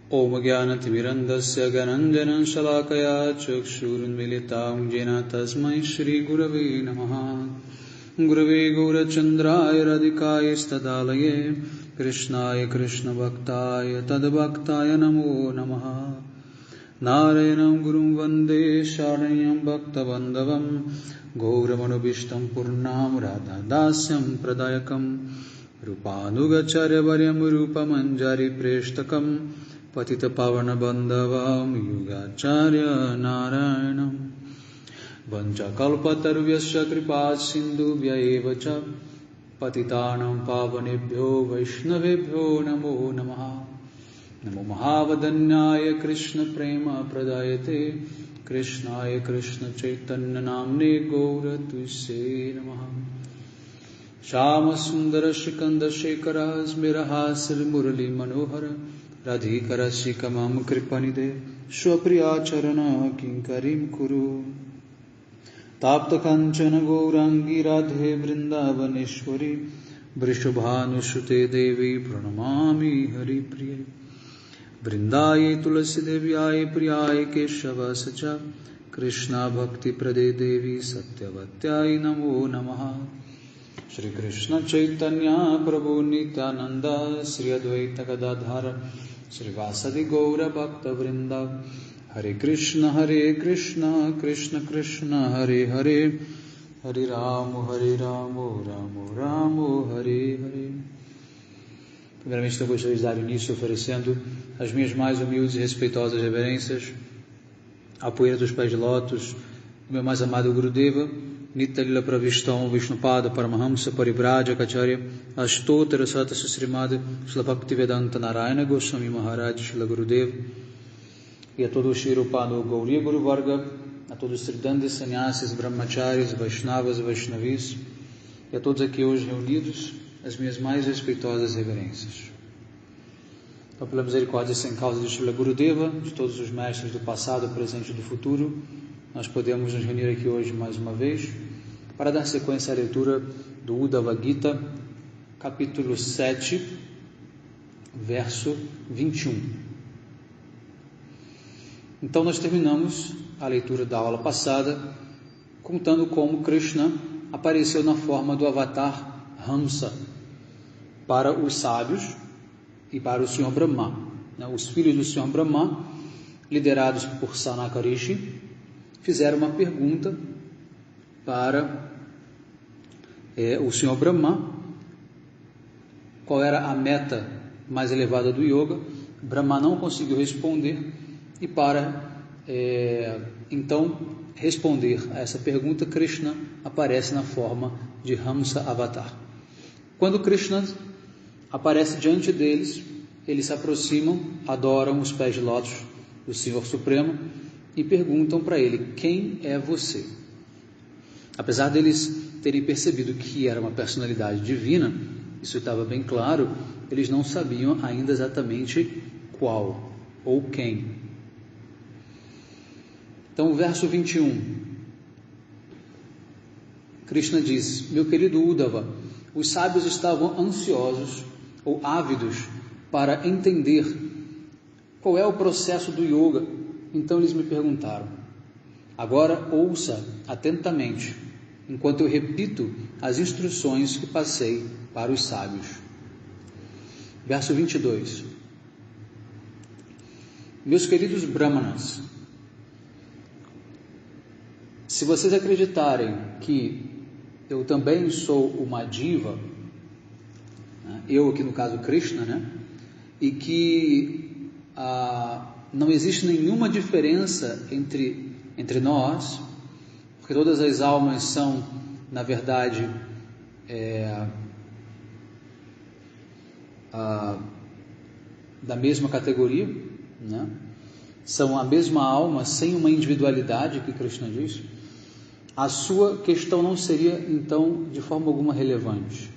Om Jnanatimirandasya Gananjanan Shalakaya Chakshurunmilitam Jena Tasmai Shri Gurave Namaha. Gurave Gaurachandraya Radhikaya Stadalaye Krishnaya Krishna Bhaktaya Tadbhaktaya Namo Namaha. Narayanam Gurum Vande Sharanyam Bhaktavandavam Gauramanubhishtam Purnam Radhadasyam Pradayakam Rupanugacharya Varyam Rupamanjari Preshtakam Patita Pavana Bandhavam Yugacharya Narayanam Vanchakalpatarvyasya Kripat Sindhu Vyaevacha Patitanam Pavanebhyo Vaishnavebhyo Namo Namaha. Namo Mahavadanyaya Krishna Prema Pradayate Krishnaya Krishna Chaitanya Namne Gaura Tuise Namaha. Shama Sundara Shikanda Shekara Smirahasar Murali Manohara Radhikara Shikamam Kripanide Shwapriya Charana Kinkarim Kuru Tapta Kanchana Gaurangi Radhe Vrindavaneshwari Vrishabhanushute Devi Pranamami Hari Priya Vrindaye Tulasi Devyaya Priyaye Keshava Sacha Krishna Bhakti Prade Devi Satyavatyai Namo Namaha. Shri Krishna Chaitanya Prabhu Nityananda Sri Advaita Gadadhara Sri Vasadi Gaura Bhakta Vrinda Hare Krishna Krishna Krishna Hare Hare Hare Ramo Ramo Ramo Hare Hare. Primeiramente eu gostaria de dar início oferecendo as minhas mais humildes e respeitosas reverências à poeira dos pés de lótus do meu mais amado Gurudeva Nitya Lila Pravistam Vishnupada Paramahamsa Paribraja Acharya Astotara Sata Susrimada Shila Bhaktivedanta Narayana Goswami Maharaj Shila Gurudeva e a todo o Shirupado Gauriya Guru Varga, a todos os Tridandis, Sannyasis, Brahmacharis, Vaishnavas e Vaishnavis e a todos aqui hoje reunidos as minhas mais respeitosas reverências. Então, pela misericórdia sem causa de Shila Gurudeva, de todos os mestres do passado, presente e do futuro, nós podemos nos reunir aqui hoje mais uma vez para dar sequência à leitura do Uddhava Gita, capítulo 7, verso 21. Então nós terminamos a leitura da aula passada contando como Krishna apareceu na forma do avatar Hamsa para os sábios e para o Senhor Brahma. Os filhos do Senhor Brahma, liderados por Sanaka Rishi, fizeram uma pergunta para o Senhor Brahma, qual era a meta mais elevada do yoga. Brahma não conseguiu responder e para então responder a essa pergunta, Krishna aparece na forma de Hamsa Avatar. Quando Krishna aparece diante deles, eles se aproximam, adoram os pés de lótus do Senhor Supremo e perguntam para ele: quem é você? Apesar deles terem percebido que era uma personalidade divina, isso estava bem claro, eles não sabiam ainda exatamente qual ou quem. Então, o verso 21, Krishna diz: meu querido Uddhava, os sábios estavam ansiosos ou ávidos para entender qual é o processo do yoga. Então eles me perguntaram. Agora ouça atentamente, enquanto eu repito as instruções que passei para os sábios. Verso 22. Meus queridos Brahmanas, se vocês acreditarem que eu também sou uma diva, eu aqui no caso Krishna, e que não existe nenhuma diferença entre nós, porque todas as almas são, na verdade, da mesma categoria, são a mesma alma, sem uma individualidade, que Krishna diz, a sua questão não seria, então, de forma alguma relevante.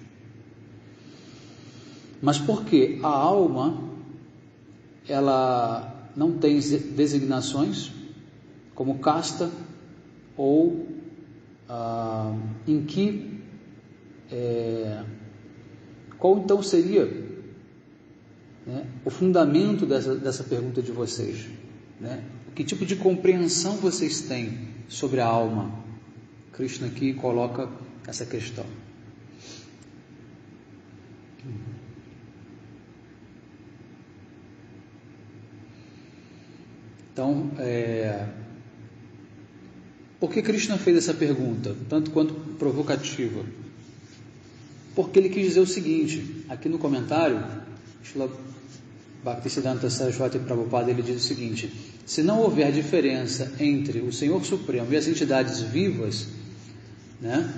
Mas porque a alma, ela não tem designações, como casta, ou em que, qual então seria né, o fundamento dessa pergunta de vocês, né? Que tipo de compreensão vocês têm sobre a alma? Krishna aqui coloca essa questão. Então, por que Krishna fez essa pergunta, tanto quanto provocativa? Porque ele quis dizer o seguinte, aqui no comentário, Srila Bhaktisiddhanta Saraswati Prabhupada, ele diz o seguinte: se não houver diferença entre o Senhor Supremo e as entidades vivas, né,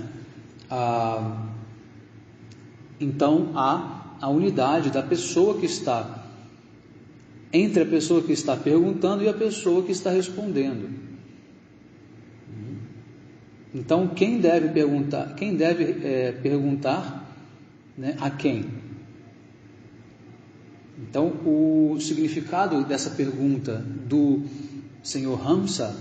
então há a unidade da pessoa que está, entre a pessoa que está perguntando e a pessoa que está respondendo. Então, quem deve perguntar, né, a quem? Então, o significado dessa pergunta do Senhor Hamsa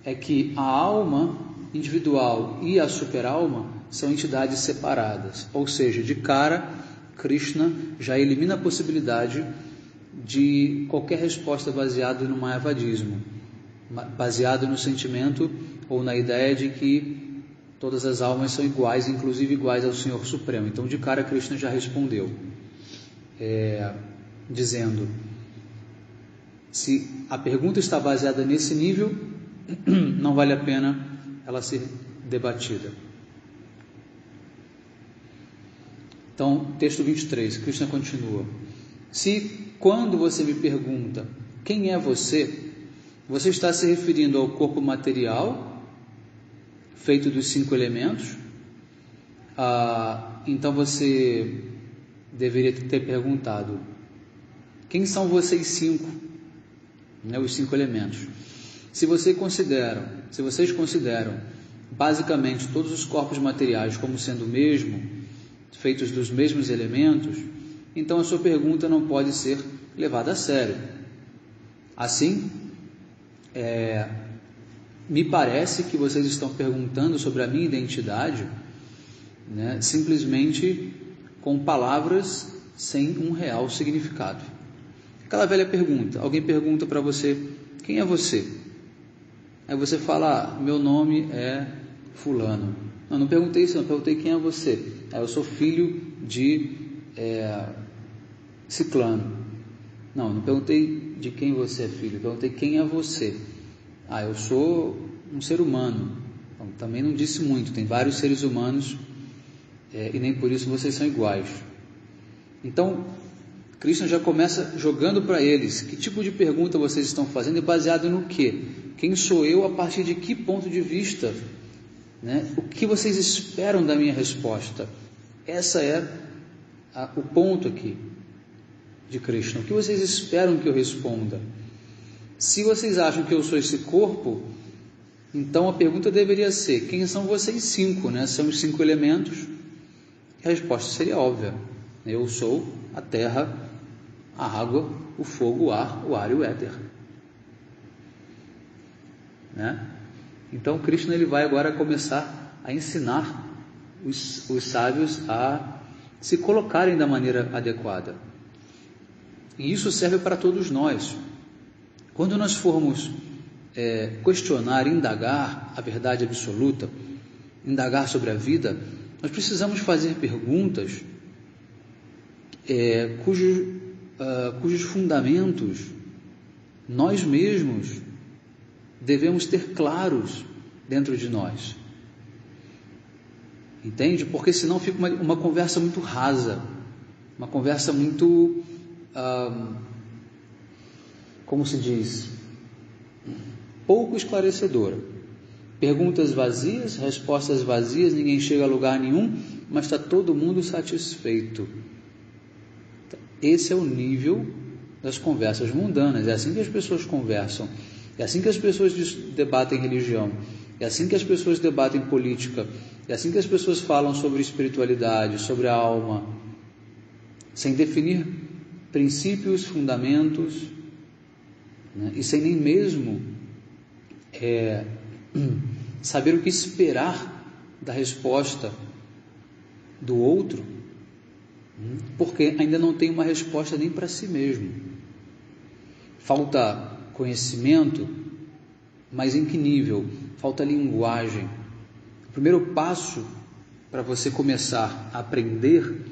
é que a alma individual e a superalma são entidades separadas, ou seja, de cara, Krishna já elimina a possibilidade de qualquer resposta baseada no mayavadismo, baseado no sentimento ou na ideia de que todas as almas são iguais, inclusive iguais ao Senhor Supremo. Então, de cara, Krishna já respondeu, dizendo: se a pergunta está baseada nesse nível, não vale a pena ela ser debatida. Então, texto 23, Krishna continua: se quando você me pergunta quem é você, você está se referindo ao corpo material feito dos 5 elementos, então você deveria ter perguntado: quem são vocês 5? Né, os 5 elementos. Se vocês consideram basicamente todos os corpos materiais como sendo o mesmo, feitos dos mesmos elementos, então a sua pergunta não pode ser levada a sério. Assim, me parece que vocês estão perguntando sobre a minha identidade, né, simplesmente com palavras sem um real significado. Aquela velha pergunta, alguém pergunta para você: quem é você? Aí você fala: meu nome é fulano. Não perguntei isso, não perguntei quem é você. Eu sou filho de ciclano. Não perguntei de quem você é filho, perguntei quem é você. Eu sou um ser humano. Então, também não disse muito, tem vários seres humanos e nem por isso vocês são iguais. Então, Krishna já começa jogando para eles: que tipo de pergunta vocês estão fazendo e baseado no quê? Quem sou eu a partir de que ponto de vista? Né? O que vocês esperam da minha resposta? Essa é o ponto aqui de Krishna. O que vocês esperam que eu responda? Se vocês acham que eu sou esse corpo, então a pergunta deveria ser: quem são vocês 5? Né? São os 5 elementos? E a resposta seria óbvia: eu sou a terra, a água, o fogo, o ar e o éter. Né? Então Krishna ele vai agora começar a ensinar os sábios a se colocarem da maneira adequada. E isso serve para todos nós. Quando nós formos questionar, indagar a verdade absoluta, indagar sobre a vida, nós precisamos fazer perguntas cujos fundamentos nós mesmos devemos ter claros dentro de nós. Entende? Porque senão fica uma conversa muito rasa, uma conversa muito, como se diz, pouco esclarecedora. Perguntas vazias, respostas vazias, ninguém chega a lugar nenhum, mas está todo mundo satisfeito. Esse é o nível das conversas mundanas. É assim que as pessoas conversam, é assim que as pessoas debatem religião, é assim que as pessoas debatem política, é assim que as pessoas falam sobre espiritualidade, sobre a alma, sem definir princípios, fundamentos, né? E sem nem mesmo saber o que esperar da resposta do outro. porque ainda não tem uma resposta nem para si mesmo. Falta conhecimento, mas em que nível? Falta linguagem. O primeiro passo para você começar a aprender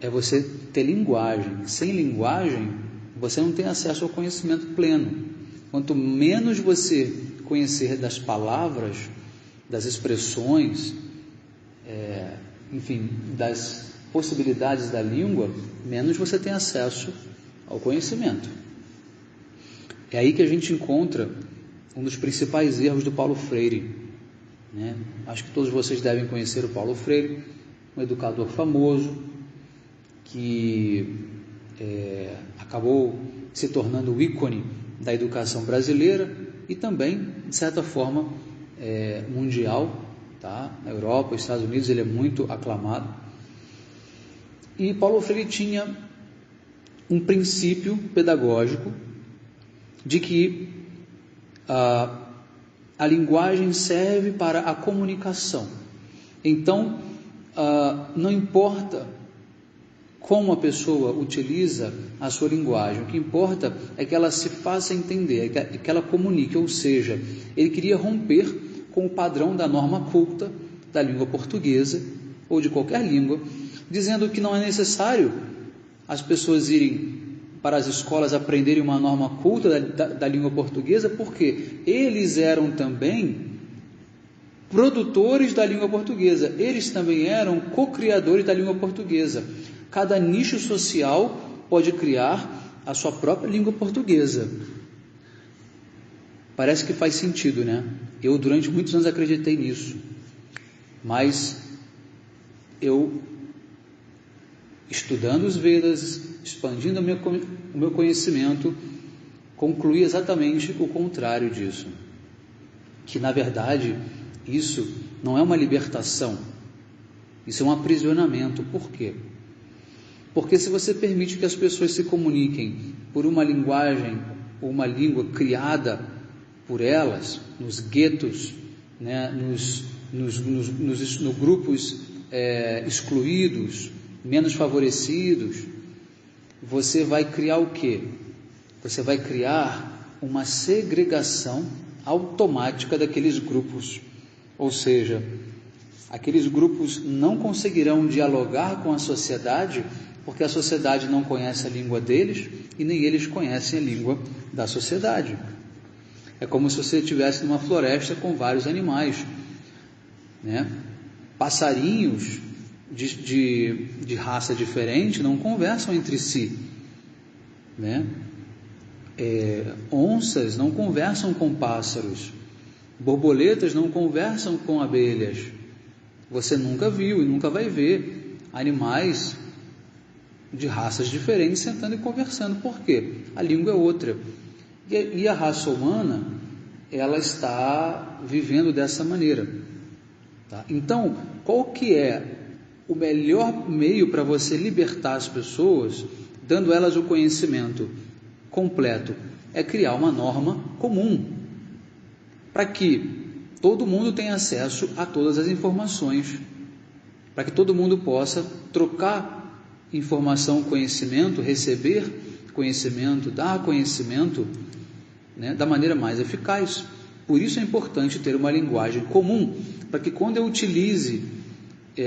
é você ter linguagem. Sem linguagem, você não tem acesso ao conhecimento pleno. Quanto menos você conhecer das palavras, das expressões, enfim, das possibilidades da língua, menos você tem acesso ao conhecimento. É aí que a gente encontra um dos principais erros do Paulo Freire, né? Acho que todos vocês devem conhecer o Paulo Freire, um educador famoso, que acabou se tornando o ícone da educação brasileira e também, de certa forma, mundial, tá? Na Europa, nos Estados Unidos, ele é muito aclamado. E Paulo Freire tinha um princípio pedagógico de que a linguagem serve para a comunicação. Então, não importa como a pessoa utiliza a sua linguagem, o que importa é que ela se faça entender, é que ela comunique, ou seja, ele queria romper com o padrão da norma culta da língua portuguesa, ou de qualquer língua, dizendo que não é necessário as pessoas irem para as escolas aprenderem uma norma culta da língua portuguesa, porque eles eram também produtores da língua portuguesa, eles também eram co-criadores da língua portuguesa. Cada nicho social pode criar a sua própria língua portuguesa. Parece que faz sentido, né? Eu durante muitos anos acreditei nisso, mas eu, estudando os Vedas, expandindo o meu conhecimento, concluí exatamente o contrário disso, que na verdade isso não é uma libertação, isso é um aprisionamento. Por quê? Porque se você permite que as pessoas se comuniquem por uma linguagem ou uma língua criada por elas, nos guetos, né, nos grupos excluídos, menos favorecidos, você vai criar o quê? Você vai criar uma segregação automática daqueles grupos, ou seja, aqueles grupos não conseguirão dialogar com a sociedade, porque a sociedade não conhece a língua deles e nem eles conhecem a língua da sociedade. É como se você estivesse numa floresta com vários animais, né? Passarinhos de raça diferente não conversam entre si, né? Onças não conversam com pássaros, borboletas não conversam com abelhas. Você nunca viu e nunca vai ver animais de raças diferentes sentando e conversando. Por quê? A língua é outra. E a raça humana, ela está vivendo dessa maneira, tá? Então, qual que é o melhor meio para você libertar as pessoas, dando elas o conhecimento completo? É criar uma norma comum, para que todo mundo tenha acesso a todas as informações, para que todo mundo possa trocar informação, conhecimento, receber conhecimento, dar conhecimento, né, da maneira mais eficaz. Por isso é importante ter uma linguagem comum, para que quando eu utilize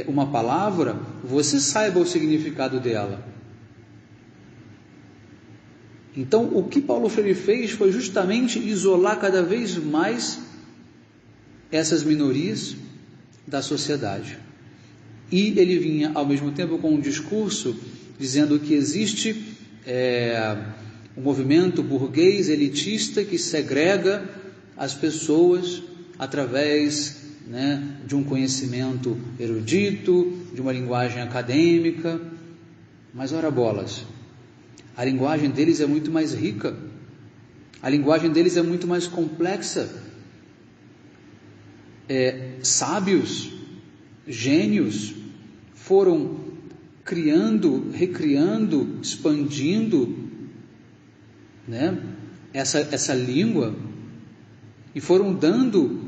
uma palavra, você saiba o significado dela. Então, o que Paulo Freire fez foi justamente isolar cada vez mais essas minorias da sociedade. E ele vinha ao mesmo tempo com um discurso dizendo que existe um movimento burguês elitista que segrega as pessoas através, né, de um conhecimento erudito, de uma linguagem acadêmica. Mas ora bolas, a linguagem deles é muito mais rica, a linguagem deles é muito mais complexa. Sábios, gênios foram criando, recriando, expandindo, né, essa língua, e foram dando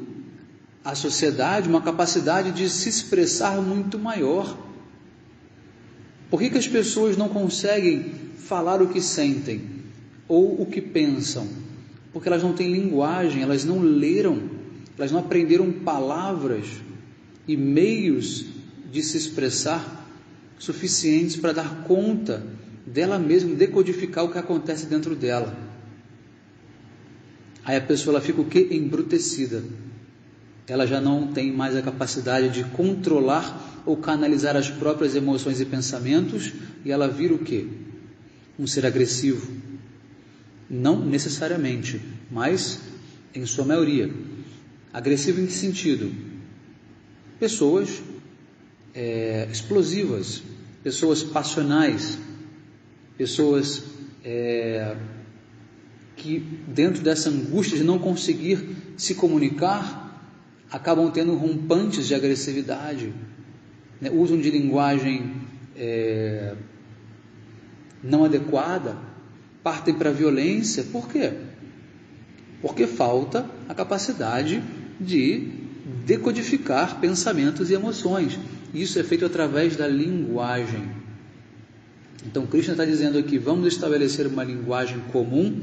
à sociedade uma capacidade de se expressar muito maior. Por que as pessoas não conseguem falar o que sentem ou o que pensam? Porque elas não têm linguagem, elas não leram, elas não aprenderam palavras e meios de se expressar suficientes para dar conta dela mesma, decodificar o que acontece dentro dela. Aí a pessoa ela fica o quê? Embrutecida. Ela já não tem mais a capacidade de controlar ou canalizar as próprias emoções e pensamentos, e ela vira o quê? Um ser agressivo. Não necessariamente, mas em sua maioria. Agressivo em que sentido? Pessoas explosivas, pessoas passionais, pessoas que dentro dessa angústia de não conseguir se comunicar, acabam tendo rompantes de agressividade, né? Usam de linguagem não adequada, partem para a violência. Por quê? Porque falta a capacidade de decodificar pensamentos e emoções. Isso é feito através da linguagem. Então Krishna está dizendo aqui, vamos estabelecer uma linguagem comum,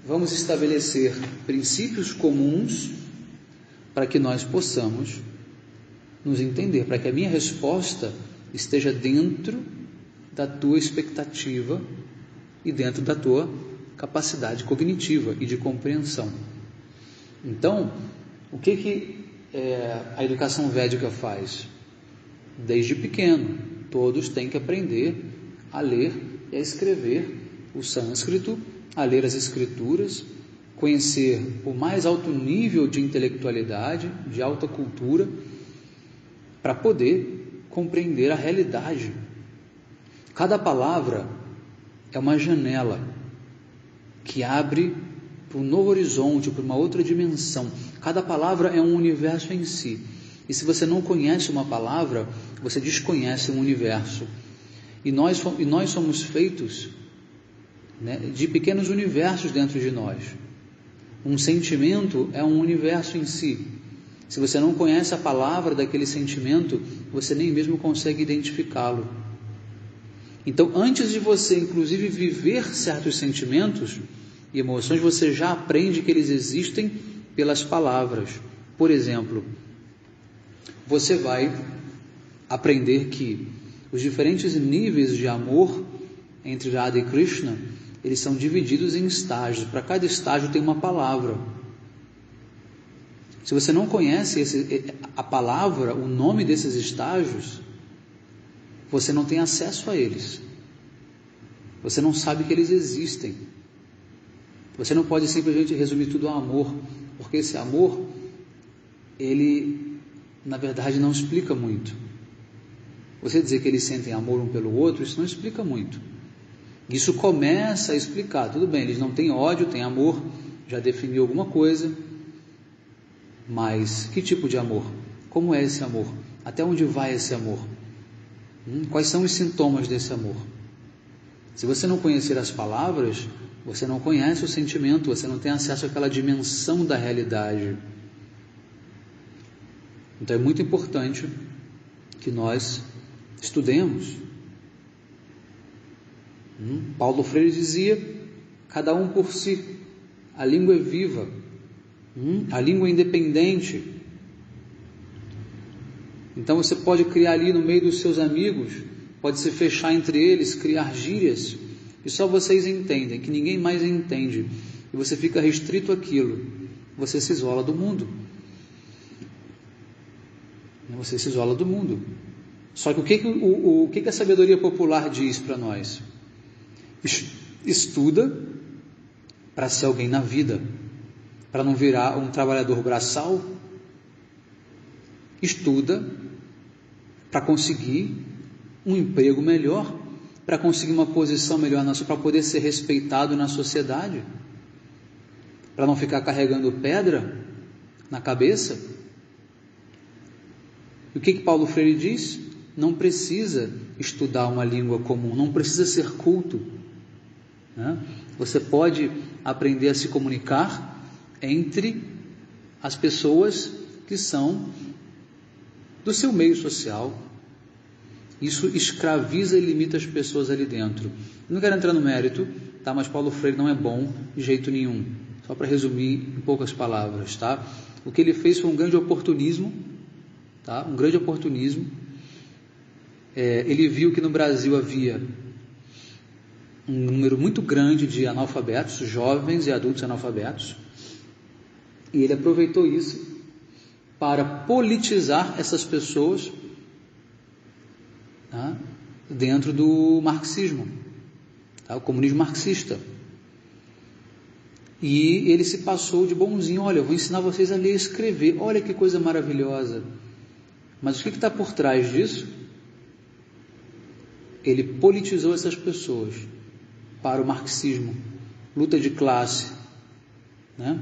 vamos estabelecer princípios comuns para que nós possamos nos entender, para que a minha resposta esteja dentro da tua expectativa e dentro da tua capacidade cognitiva e de compreensão. Então, o que a educação védica faz? Desde pequeno, todos têm que aprender a ler e a escrever o sânscrito, a ler as escrituras, conhecer o mais alto nível de intelectualidade, de alta cultura, para poder compreender a realidade. Cada palavra é uma janela que abre para um novo horizonte, para uma outra dimensão. Cada palavra é um universo em si. E se você não conhece uma palavra, você desconhece um universo. E nós somos feitos, né, de pequenos universos dentro de nós. Um sentimento é um universo em si. Se você não conhece a palavra daquele sentimento, você nem mesmo consegue identificá-lo. Então, antes de você, inclusive, viver certos sentimentos e emoções, você já aprende que eles existem pelas palavras. Por exemplo, você vai aprender que os diferentes níveis de amor entre Radha e Krishna, eles são divididos em estágios. Para cada estágio tem uma palavra. Se você não conhece a palavra, o nome desses estágios, você não tem acesso a eles. Você não sabe que eles existem. Você não pode simplesmente resumir tudo ao amor, porque esse amor, ele, na verdade, não explica muito. Você dizer que eles sentem amor um pelo outro, isso não explica muito. Isso começa a explicar. Tudo bem, eles não têm ódio, têm amor, já definiu alguma coisa, mas que tipo de amor? Como é esse amor? Até onde vai esse amor? Quais são os sintomas desse amor? Se você não conhecer as palavras, você não conhece o sentimento, você não tem acesso àquela dimensão da realidade. Então é muito importante que nós estudemos. Paulo Freire dizia, cada um por si, a língua é viva, a língua é independente. Então você pode criar ali no meio dos seus amigos, pode se fechar entre eles, criar gírias, que só vocês entendem, que ninguém mais entende, e você fica restrito àquilo, você se isola do mundo. Você se isola do mundo. Só que o que a sabedoria popular diz para nós? Estuda para ser alguém na vida, para não virar um trabalhador braçal. Estuda para conseguir um emprego melhor, para conseguir uma posição melhor, para poder ser respeitado na sociedade, para não ficar carregando pedra na cabeça. E o que Paulo Freire diz? Não precisa estudar uma língua comum, não precisa ser culto, né? Você pode aprender a se comunicar entre as pessoas que são do seu meio social, Isso escraviza e limita as pessoas ali dentro. Eu não quero entrar no mérito, tá? Mas Paulo Freire não é bom de jeito nenhum. Só para resumir em poucas palavras, tá? O que ele fez foi um grande oportunismo, tá? Um grande oportunismo. Ele viu que no Brasil havia um número muito grande de analfabetos, jovens e adultos analfabetos, e ele aproveitou isso para politizar essas pessoas, tá, dentro do marxismo, tá, o comunismo marxista. E ele se passou de bonzinho: olha, eu vou ensinar vocês a ler e escrever, olha que coisa maravilhosa. Mas o que está por trás disso? Ele politizou essas pessoas para o marxismo, luta de classe, né?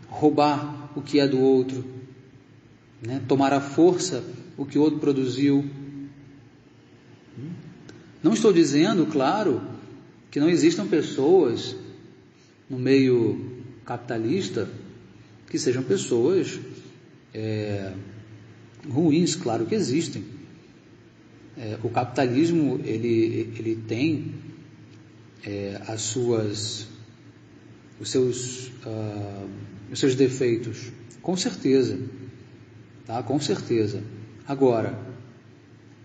Roubar o que é do outro, né? Tomar à força o que o outro produziu. Não estou dizendo, claro, que não existam pessoas no meio capitalista que sejam pessoas ruins, claro que existem. O capitalismo ele tem os seus defeitos, com certeza, tá? Com certeza. Agora,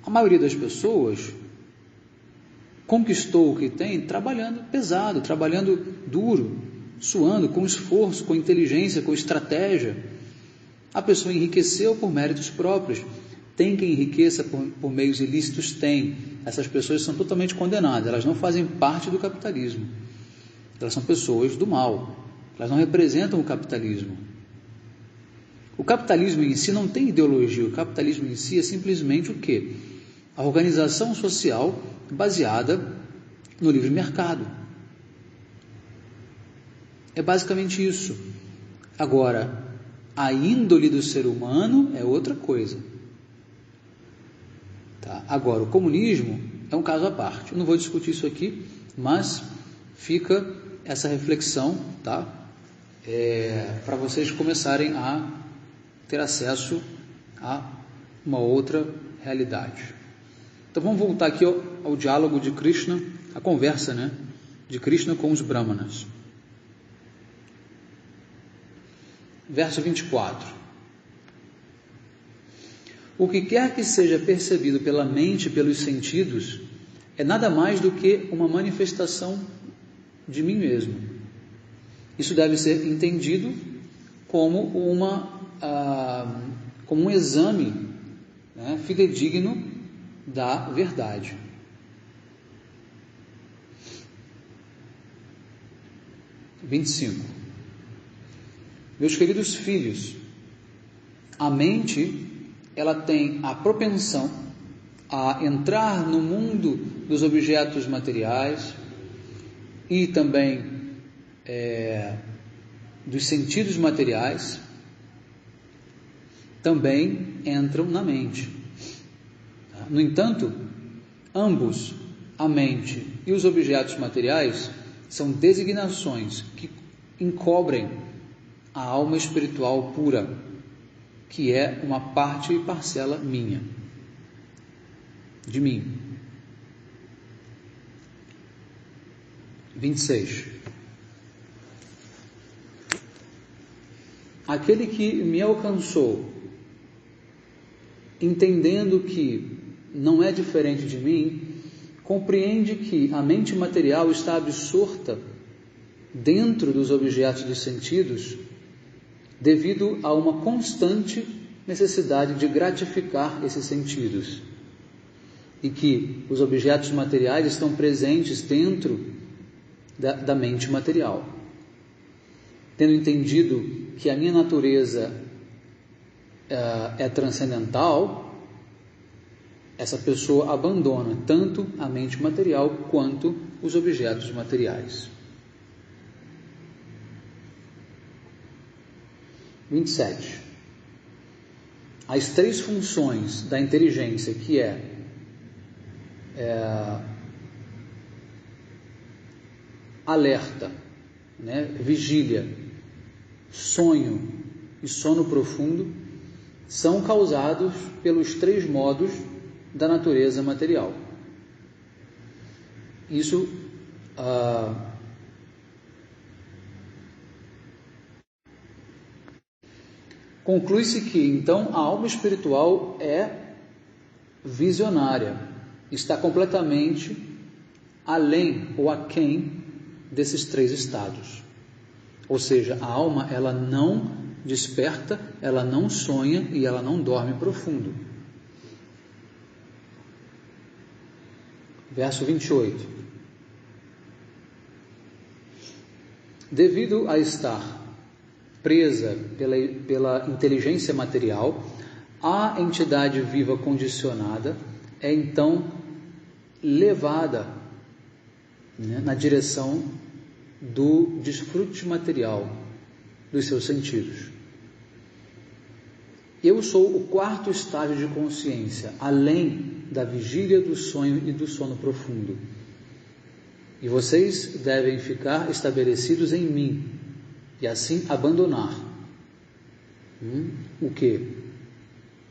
a maioria das pessoas conquistou o que tem trabalhando pesado, trabalhando duro, suando, com esforço, com inteligência, com estratégia. A pessoa enriqueceu por méritos próprios. Tem quem enriqueça por meios ilícitos? Tem. Essas pessoas são totalmente condenadas, elas não fazem parte do capitalismo. Elas são pessoas do mal, elas não representam o capitalismo. O capitalismo em si não tem ideologia, o capitalismo em si é simplesmente o quê? A organização social baseada no livre mercado. É basicamente isso. Agora, a índole do ser humano é outra coisa. Tá? Agora, o comunismo é um caso à parte. Eu não vou discutir isso aqui, mas fica essa reflexão, tá? Para vocês começarem a ter acesso a uma outra realidade. Então vamos voltar aqui ao diálogo de Krishna, a conversa, né, de Krishna com os Brahmanas. Verso 24. O que quer que seja percebido pela mente e pelos sentidos é nada mais do que uma manifestação de mim mesmo. Isso deve ser entendido como um exame, né, fidedigno da verdade. – 25. Meus queridos filhos, a mente, ela tem a propensão a entrar no mundo dos objetos materiais e também dos sentidos materiais, também entram na mente. No entanto, ambos, a mente e os objetos materiais, são designações que encobrem a alma espiritual pura, que é uma parte e parcela minha, de mim. 26. Aquele que me alcançou, entendendo que não é diferente de mim, compreende que a mente material está absorta dentro dos objetos dos sentidos devido a uma constante necessidade de gratificar esses sentidos, e que os objetos materiais estão presentes dentro da mente material. Tendo entendido que a minha natureza é transcendental, essa pessoa abandona tanto a mente material quanto os objetos materiais. 27. As três funções da inteligência, que alerta, né, vigília, sonho e sono profundo, são causados pelos três modos da natureza material. Isso conclui-se que, então, a alma espiritual é visionária, está completamente além ou aquém desses três estados. Ou seja, a alma, ela não desperta, ela não sonha e ela não dorme profundo. Verso 28. Devido a estar presa pela inteligência material, a entidade viva condicionada é então levada, na direção do desfrute material dos seus sentidos. Eu sou o quarto estágio de consciência, além da vigília, do sonho e do sono profundo. E vocês devem ficar estabelecidos em mim e assim abandonar. O quê?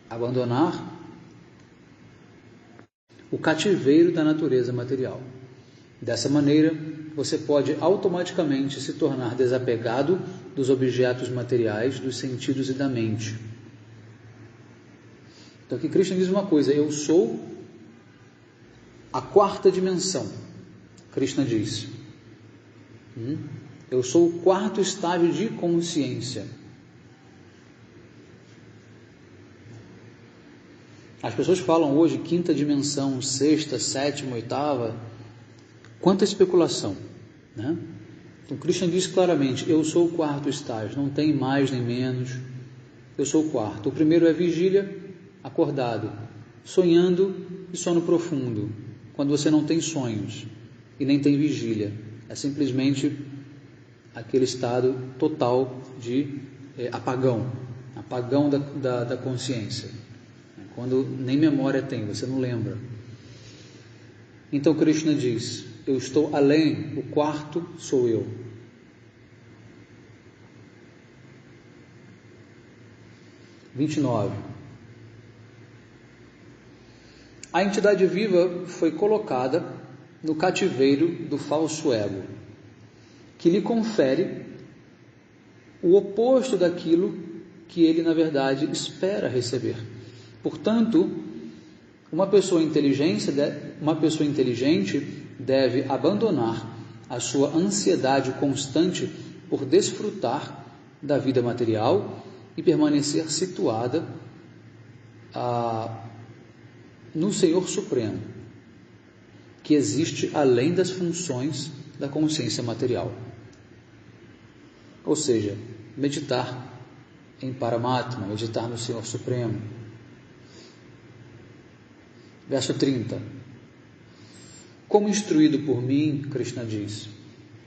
Abandonar o cativeiro da natureza material. Dessa maneira, você pode automaticamente se tornar desapegado dos objetos materiais, dos sentidos e da mente. Então aqui Krishna diz uma coisa: eu sou a quarta dimensão. Krishna diz, eu sou o quarto estágio de consciência. As pessoas falam hoje quinta dimensão, sexta, sétima, oitava. Quanta especulação, né? Então Krishna diz claramente, eu sou o quarto estágio, não tem mais nem menos, eu sou o quarto. O primeiro é vigília, acordado, sonhando e sono profundo, quando você não tem sonhos e nem tem vigília, é simplesmente aquele estado total de apagão da consciência, quando nem memória tem, você não lembra. Então Krishna diz, eu estou além, o quarto sou eu. – 29. A entidade viva foi colocada no cativeiro do falso ego, que lhe confere o oposto daquilo que ele, na verdade, espera receber. Portanto, uma pessoa inteligente deve abandonar a sua ansiedade constante por desfrutar da vida material e permanecer situada no Senhor Supremo, que existe além das funções da consciência material. Ou seja, meditar em Paramatma, meditar no Senhor Supremo. Verso 30. Como instruído por mim, Krishna diz,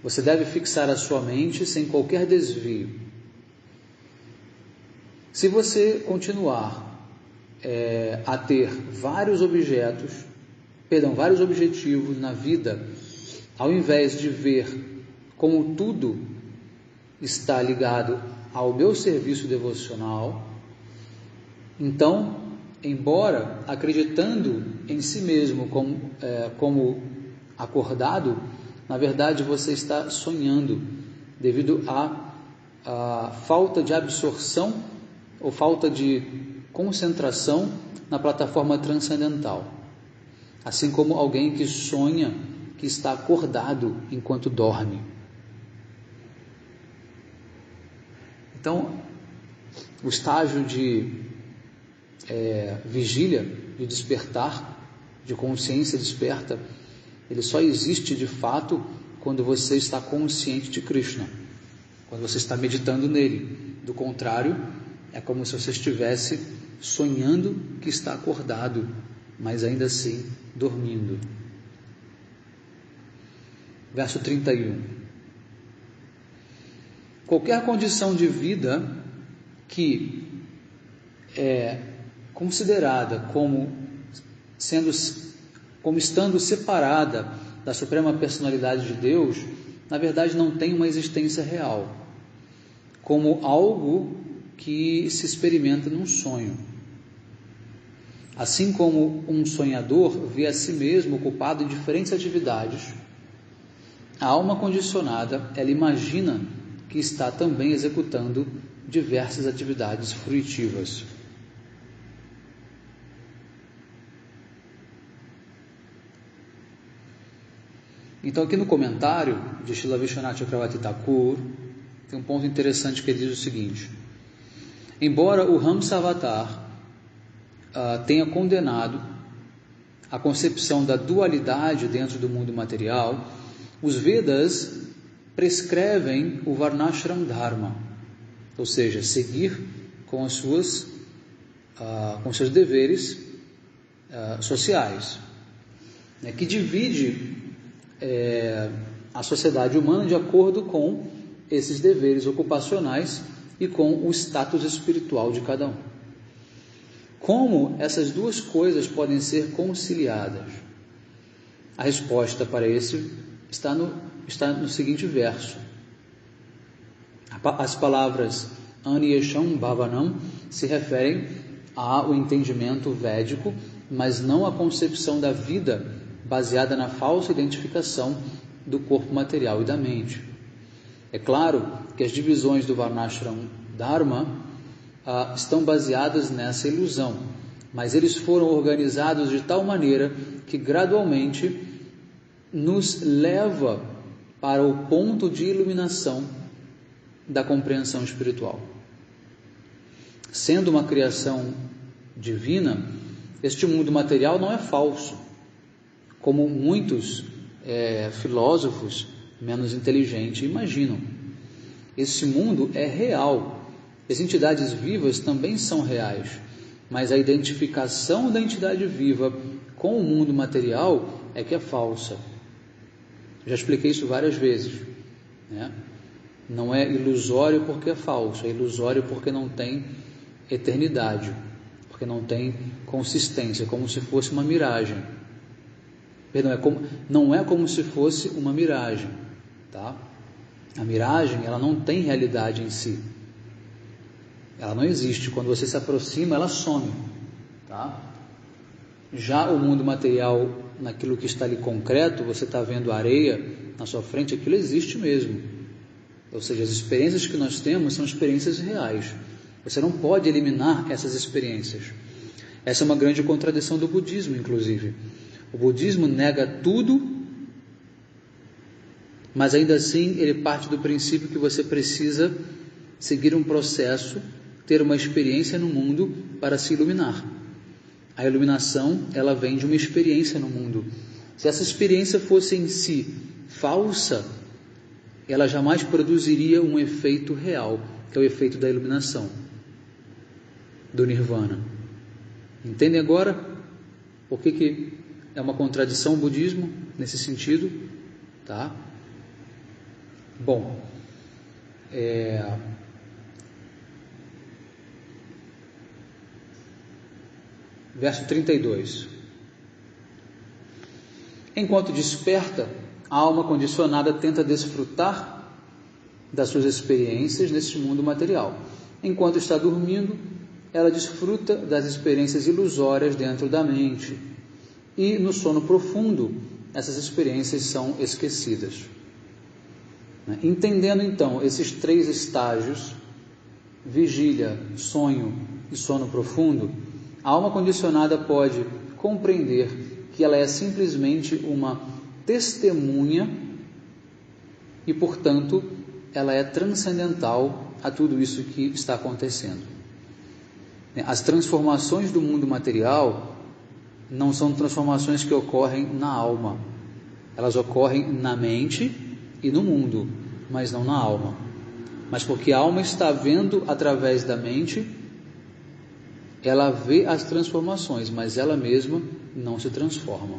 você deve fixar a sua mente sem qualquer desvio. Se você continuar a ter vários objetivos na vida, ao invés de ver como tudo está ligado ao meu serviço devocional, então, embora acreditando em si mesmo como acordado, na verdade você está sonhando devido à falta de absorção ou falta de concentração na plataforma transcendental. Assim como alguém que sonha que está acordado enquanto dorme. Então, o estágio de vigília, de despertar, de consciência desperta, ele só existe de fato quando você está consciente de Krishna, quando você está meditando nele. Do contrário, é como se você estivesse sonhando que está acordado, mas ainda assim dormindo. Verso 31. Qualquer condição de vida que é considerada como estando separada da Suprema Personalidade de Deus, na verdade não tem uma existência real, como algo que se experimenta num sonho. Assim como um sonhador vê a si mesmo ocupado em diferentes atividades, a alma condicionada, ela imagina que está também executando diversas atividades fruitivas. Então, aqui no comentário de Srila Vishwanath Chakravarti Thakur, tem um ponto interessante que ele diz o seguinte: embora o Hamsa Avatar tenha condenado a concepção da dualidade dentro do mundo material, os Vedas prescrevem o Varnashram Dharma, ou seja, seguir com seus deveres sociais, né, que divide a sociedade humana de acordo com esses deveres ocupacionais e com o status espiritual de cada um. Como essas duas coisas podem ser conciliadas? A resposta para isso está no seguinte verso. As palavras Aniyesham Bhavanam se referem ao entendimento védico, mas não à concepção da vida baseada na falsa identificação do corpo material e da mente. É claro que as divisões do Varnashram Dharma estão baseadas nessa ilusão, mas eles foram organizados de tal maneira que gradualmente nos leva para o ponto de iluminação da compreensão espiritual. Sendo uma criação divina, este mundo material não é falso, como muitos filósofos menos inteligentes imaginam. Esse mundo é real. As entidades vivas também são reais, mas a identificação da entidade viva com o mundo material é que é falsa. Já expliquei isso várias vezes, né? Não é ilusório porque é falso, é ilusório porque não tem eternidade, porque não tem consistência, como se fosse uma miragem. Perdão, não é como se fosse uma miragem, tá? A miragem, ela não tem realidade em si. Ela não existe. Quando você se aproxima, ela some, tá? Já o mundo material, naquilo que está ali concreto, você está vendo areia na sua frente, aquilo existe mesmo. Ou seja, as experiências que nós temos são experiências reais. Você não pode eliminar essas experiências. Essa é uma grande contradição do budismo, inclusive. O budismo nega tudo, mas ainda assim ele parte do princípio que você precisa seguir um processo, ter uma experiência no mundo para se iluminar. A iluminação, ela vem de uma experiência no mundo. Se essa experiência fosse em si falsa, ela jamais produziria um efeito real, que é o efeito da iluminação, do Nirvana. Entendem agora por que é uma contradição o budismo nesse sentido? Tá? Bom, verso 32. Enquanto desperta, a alma condicionada tenta desfrutar das suas experiências neste mundo material. Enquanto está dormindo, ela desfruta das experiências ilusórias dentro da mente. E no sono profundo, essas experiências são esquecidas. Entendendo então esses três estágios, vigília, sonho e sono profundo, a alma condicionada pode compreender que ela é simplesmente uma testemunha e, portanto, ela é transcendental a tudo isso que está acontecendo. As transformações do mundo material não são transformações que ocorrem na alma. Elas ocorrem na mente e no mundo, mas não na alma. Mas porque a alma está vendo através da mente, ela vê as transformações, mas ela mesma não se transforma.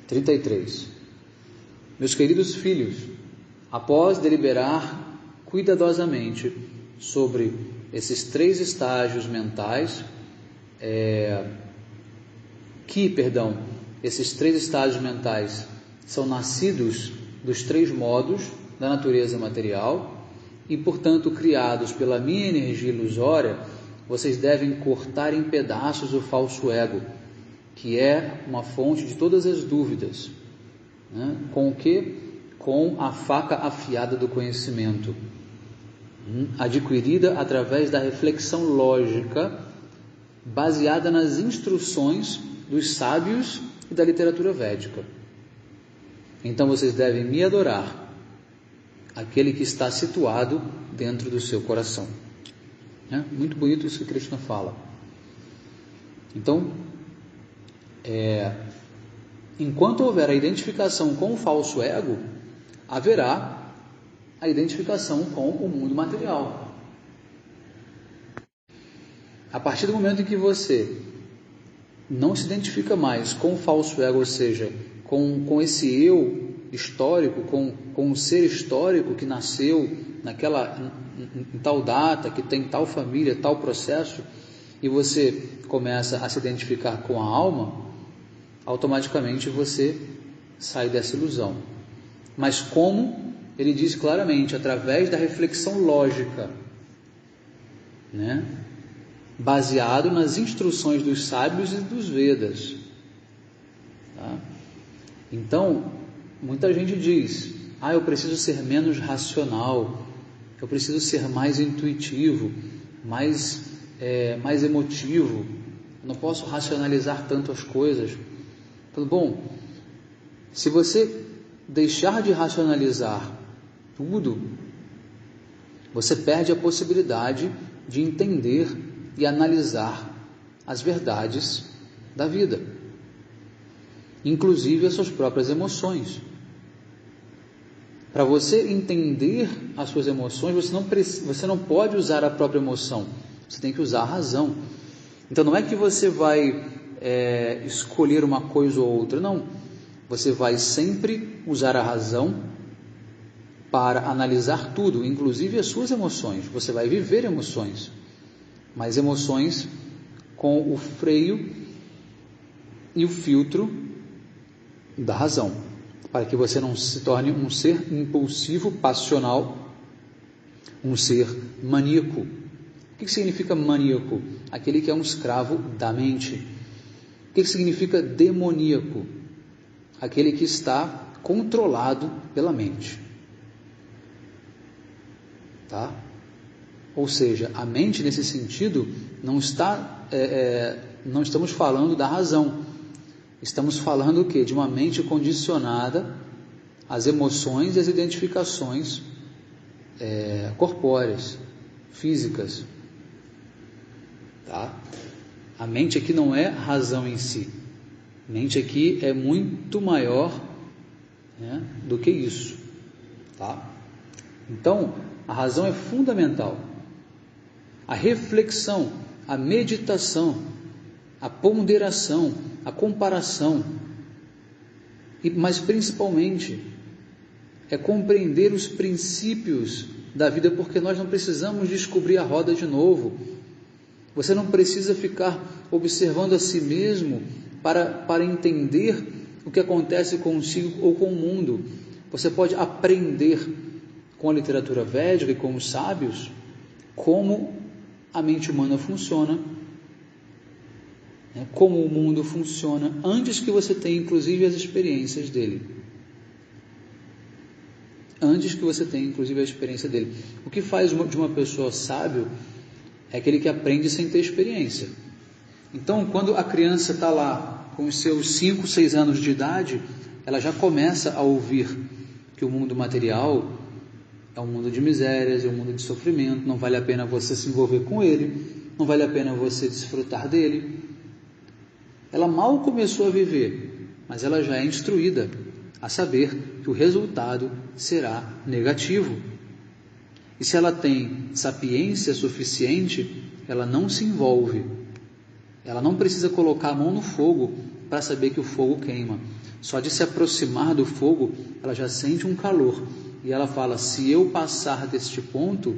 33. Meus queridos filhos, após deliberar cuidadosamente sobre esses três estágios mentais, esses três estágios mentais são nascidos dos três modos da natureza material e, portanto, criados pela minha energia ilusória, vocês devem cortar em pedaços o falso ego, que é uma fonte de todas as dúvidas. Né? Com o quê? Com a faca afiada do conhecimento, adquirida através da reflexão lógica, baseada nas instruções dos sábios e da literatura védica. Então vocês devem me adorar, aquele que está situado dentro do seu coração. Muito bonito isso que Krishna fala. Então, enquanto houver a identificação com o falso ego, haverá a identificação com o mundo material. A partir do momento em que você não se identifica mais com o falso ego, ou seja, com esse eu histórico, com o ser histórico que nasceu em tal data, que tem tal família, tal processo, e você começa a se identificar com a alma, automaticamente você sai dessa ilusão. Mas como? Ele diz claramente, através da reflexão lógica, né? Baseado nas instruções dos sábios e dos Vedas. Tá? Então, muita gente diz, eu preciso ser menos racional, eu preciso ser mais intuitivo, mais emotivo, eu não posso racionalizar tanto as coisas. Bom, se você deixar de racionalizar tudo, você perde a possibilidade de entender e analisar as verdades da vida, inclusive as suas próprias emoções. Para você entender as suas emoções, você não pode usar a própria emoção, você tem que usar a razão. Então não é que você vai escolher uma coisa ou outra, não. Você vai sempre usar a razão para analisar tudo, inclusive as suas emoções. Você vai viver emoções, mas emoções com o freio e o filtro da razão, para que você não se torne um ser impulsivo, passional, um ser maníaco. O que significa maníaco? Aquele que é um escravo da mente. O que significa demoníaco? Aquele que está controlado pela mente. Tá? Ou seja, a mente nesse sentido não estamos falando da razão. Estamos falando o quê? De uma mente condicionada às emoções e às identificações corpóreas, físicas. Tá? A mente aqui não é razão em si. A mente aqui é muito maior, né, do que isso. Tá? Então, a razão é fundamental. A reflexão, a meditação, a ponderação, a comparação, mas principalmente é compreender os princípios da vida, porque nós não precisamos descobrir a roda de novo. Você não precisa ficar observando a si mesmo para entender o que acontece consigo ou com o mundo. Você pode aprender com a literatura védica e com os sábios como a mente humana funciona, como o mundo funciona, antes que você tenha inclusive as experiências dele. Antes que você tenha inclusive a experiência dele. O que faz de uma pessoa sábio é aquele que aprende sem ter experiência. Então, quando a criança está lá com os seus 5, 6 anos de idade, ela já começa a ouvir que o mundo material é um mundo de misérias, é um mundo de sofrimento, não vale a pena você se envolver com ele, não vale a pena você desfrutar dele. Ela mal começou a viver, mas ela já é instruída a saber que o resultado será negativo. E se ela tem sapiência suficiente, ela não se envolve. Ela não precisa colocar a mão no fogo para saber que o fogo queima. Só de se aproximar do fogo, ela já sente um calor. E ela fala, se eu passar deste ponto,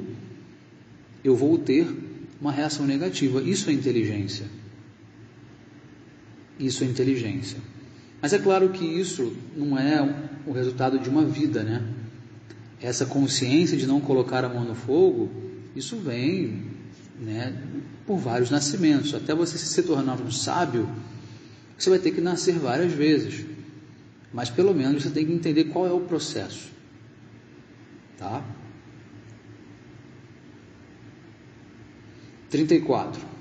eu vou ter uma reação negativa. Isso é inteligência. Isso é inteligência. Mas é claro que isso não é o resultado de uma vida, né? Essa consciência de não colocar a mão no fogo, isso vem né, por vários nascimentos. Até você se tornar um sábio, você vai ter que nascer várias vezes. Mas pelo menos você tem que entender qual é o processo. Tá? 34.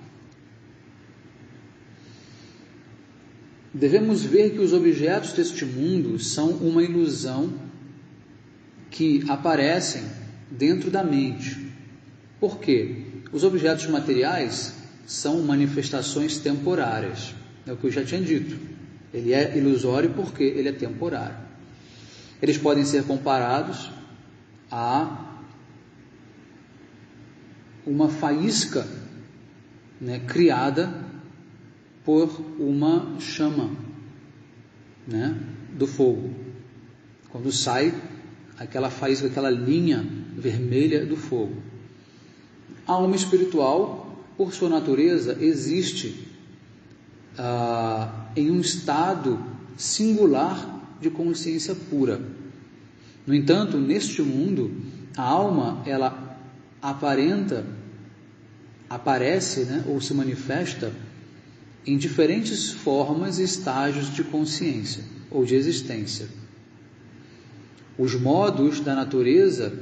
Devemos ver que os objetos deste mundo são uma ilusão que aparecem dentro da mente. Por quê? Os objetos materiais são manifestações temporárias. É o que eu já tinha dito. Ele é ilusório porque ele é temporário. Eles podem ser comparados a uma faísca, né, criada por uma chama, né, do fogo. Quando sai aquela faísca, aquela linha vermelha do fogo. A alma espiritual, por sua natureza, existe em um estado singular de consciência pura. No entanto, neste mundo, a alma, ela aparece, né, ou se manifesta em diferentes formas e estágios de consciência ou de existência. Os modos da natureza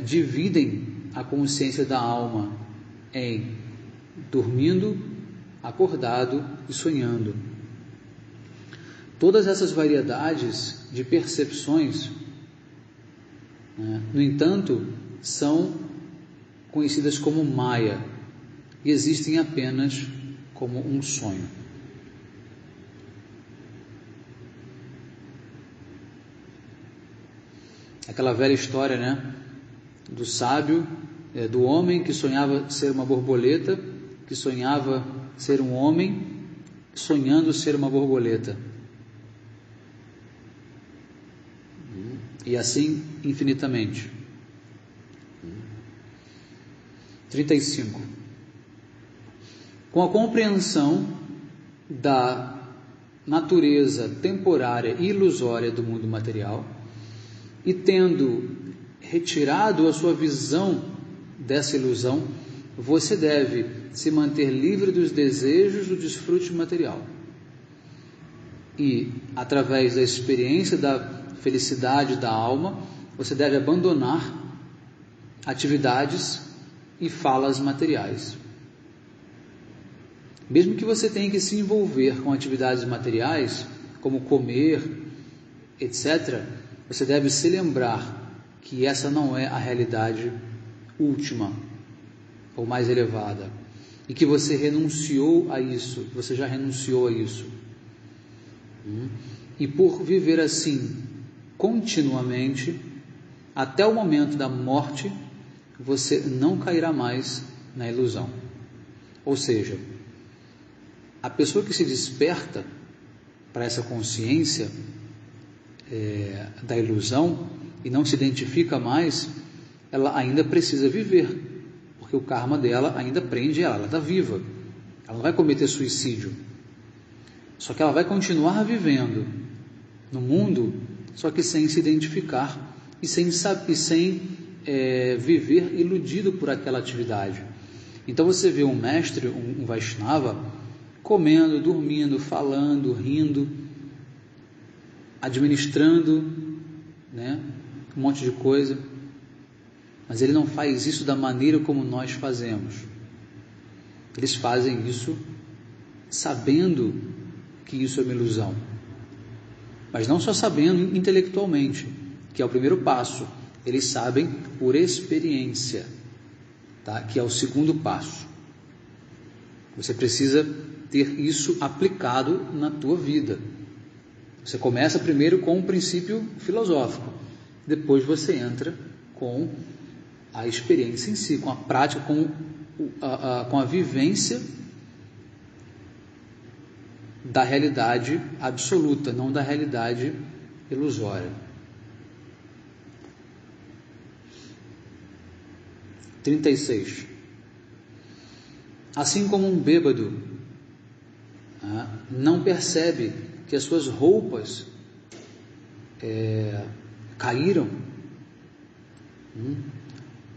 dividem a consciência da alma em dormindo, acordado e sonhando. Todas essas variedades de percepções, né, no entanto, são conhecidas como Maya e existem apenas como um sonho. Aquela velha história, né, do sábio, do homem que sonhava ser uma borboleta, que sonhava ser um homem, sonhando ser uma borboleta. E assim infinitamente. 35. Com a compreensão da natureza temporária e ilusória do mundo material, e tendo retirado a sua visão dessa ilusão, você deve se manter livre dos desejos do desfrute material. E, através da experiência da felicidade da alma, você deve abandonar atividades e falas materiais. Mesmo que você tenha que se envolver com atividades materiais, como comer, etc., você deve se lembrar que essa não é a realidade última ou mais elevada, e que você renunciou a isso, você já renunciou a isso. E por viver assim continuamente, até o momento da morte, você não cairá mais na ilusão. Ou seja, a pessoa que se desperta para essa consciência da ilusão e não se identifica mais, ela ainda precisa viver, porque o karma dela ainda prende ela está viva, ela não vai cometer suicídio, só que ela vai continuar vivendo no mundo, só que sem se identificar e sem viver iludido por aquela atividade. Então você vê um mestre, um Vaishnava, comendo, dormindo, falando, rindo, administrando, né, um monte de coisa, mas ele não faz isso da maneira como nós fazemos. Eles fazem isso sabendo que isso é uma ilusão, mas não só sabendo intelectualmente, que é o primeiro passo. Eles sabem por experiência, tá? Que é o segundo passo. Você precisa ter isso aplicado na tua vida. Você começa primeiro com um princípio filosófico, depois você entra com a experiência em si, com a prática, com a vivência da realidade absoluta, não da realidade ilusória. 36. Assim como um bêbado não percebe que as suas roupas caíram,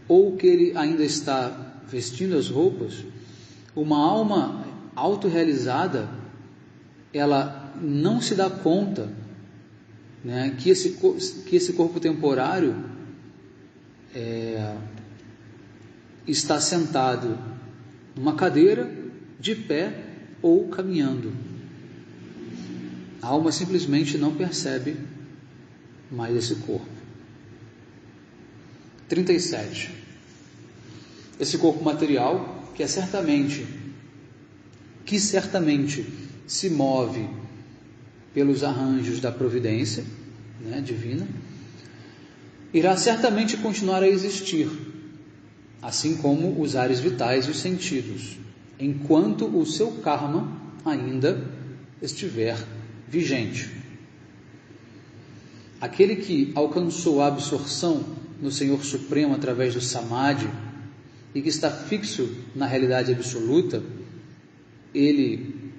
ou que ele ainda está vestindo as roupas, uma alma autorrealizada, ela não se dá conta, né, que esse corpo temporário está sentado numa cadeira, de pé ou caminhando. A alma simplesmente não percebe mais esse corpo. 37. Esse corpo material que certamente se move pelos arranjos da providência, né, divina, irá certamente continuar a existir, assim como os ares vitais e os sentidos, enquanto o seu karma ainda estiver vigente. Aquele que alcançou a absorção no Senhor Supremo através do Samadhi e que está fixo na realidade absoluta, ele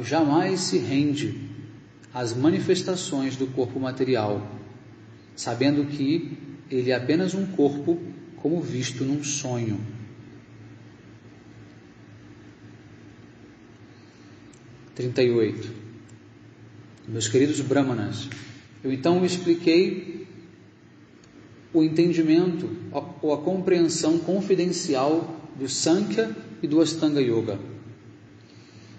jamais se rende às manifestações do corpo material, sabendo que ele é apenas um corpo como visto num sonho. – 38. Meus queridos brahmanas, eu então expliquei o entendimento ou a compreensão confidencial do Sankhya e do Ashtanga Yoga.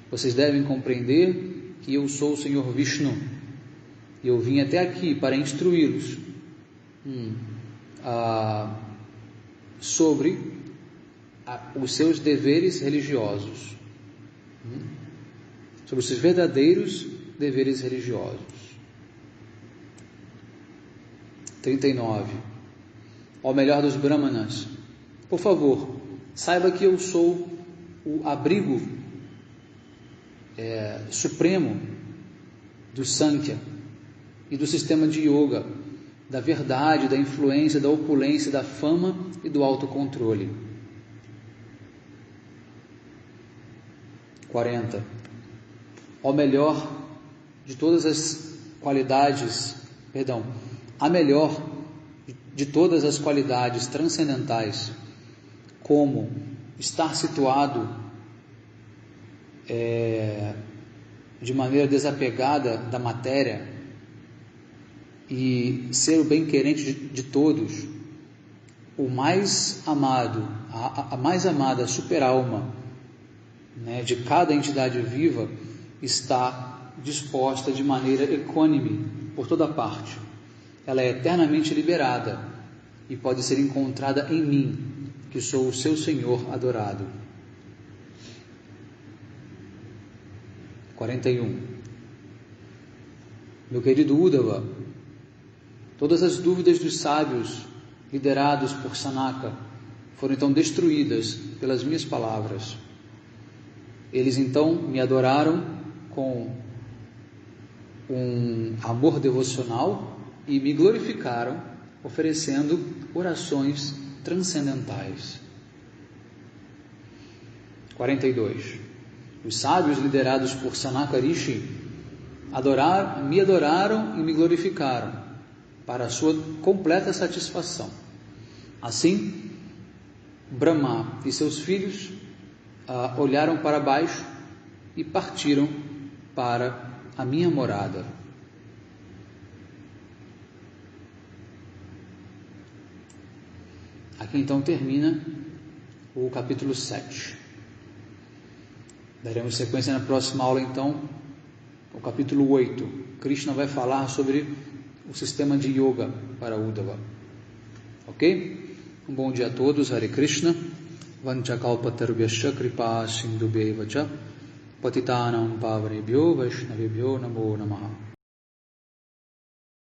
Vocês devem compreender que eu sou o Senhor Vishnu e eu vim até aqui para instruí-los sobre os seus deveres religiosos, sobre os seus verdadeiros deveres religiosos. 39. Ó melhor dos brahmanas, por favor, saiba que eu sou o abrigo supremo do Sankhya e do sistema de yoga, da verdade, da influência, da opulência, da fama e do autocontrole. 40. Ó melhor de todas as qualidades, a melhor de todas as qualidades transcendentais, como estar situado de maneira desapegada da matéria e ser o bem-querente de todos, o mais amado, a mais amada super-alma, né, de cada entidade viva, está disposta de maneira equânime por toda parte. Ela é eternamente liberada e pode ser encontrada em mim, que sou o seu Senhor adorado. 41. Meu querido Uddhava, todas as dúvidas dos sábios liderados por Sanaka foram então destruídas pelas minhas palavras. Eles então me adoraram com um amor devocional e me glorificaram oferecendo orações transcendentais. 42. Os sábios liderados por Sanaka Rishi me adoraram e me glorificaram para a sua completa satisfação. Assim, Brahma e seus filhos olharam para baixo e partiram para a minha morada. Aqui então termina o capítulo 7. Daremos sequência na próxima aula então, o capítulo 8. Krishna vai falar sobre o sistema de yoga para Uddhava. Ok? Um bom dia a todos. Hare Krishna. Vanchakalpatarubhyascha kripa sindhubhyeva cha patitanam pavanebhyo vaishnavebhyo namo namaha.